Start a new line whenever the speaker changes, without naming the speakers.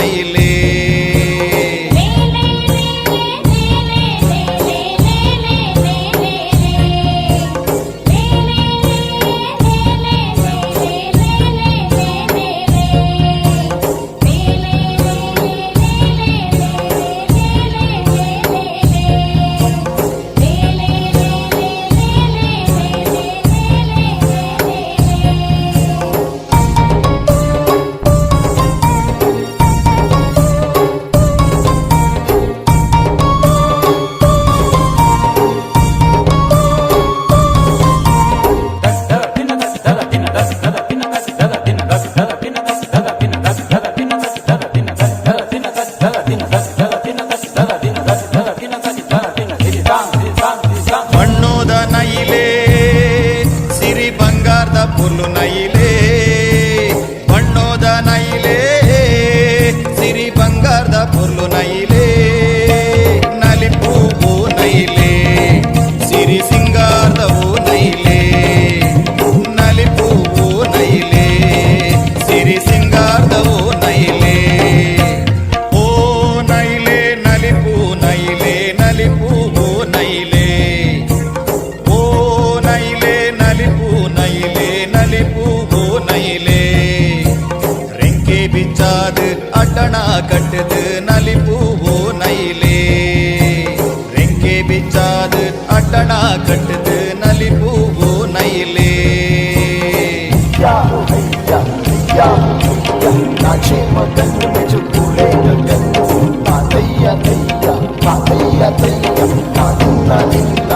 ನೈಲೇ ಮಣ್ಣೋದ ನೈಲೇ ಸಿರಿ ಬಂಗಾರದ ಪುಲ್ಲು ನೈಲೇ ಮಣ್ಣೋದ ನೈಲೇ ಸಿರಿ ಬಂಗಾರದ ಪುಲ್ಲು ನೈಲೇ ನಲಿಪೂವು ನೈಲೇ ಸಿರಿ ಸಿಂಗಾರದವು ನೈಲೇ ನಲಿಪೂವು ನೈಲೇ ಸಿರಿ ಸಿಂಗಾರದವು ನೈಲೇ ಓ ನೈಲೇ ನಲಿಪೂ ನೈಲೇ ನಲಿಪೂವು ನೈಲೇ ನೈಲೇ ರೆಂಕೆ ಬಿಚ್ಚಾದು ಅಡ್ಡಣ ಕಟ್ಟದು ನಲಿಪೂವು ನೈಲೇ ರೆಂಕೆ ಬಿಚ್ಚಾದು ಅಡ್ಡಣ ಕಟ್ಟದು ನಲಿಪೂವು ನೈಲೇ
ನಾಚೆ ಮಗನ್ನು ಮೆಚ್ಚುಕೂಳೆ ನಾದಯ್ಯ ತಯ್ಯ ನಾದಯ್ಯ ತಯ್ಯ ನಾದಿಲ್ಲ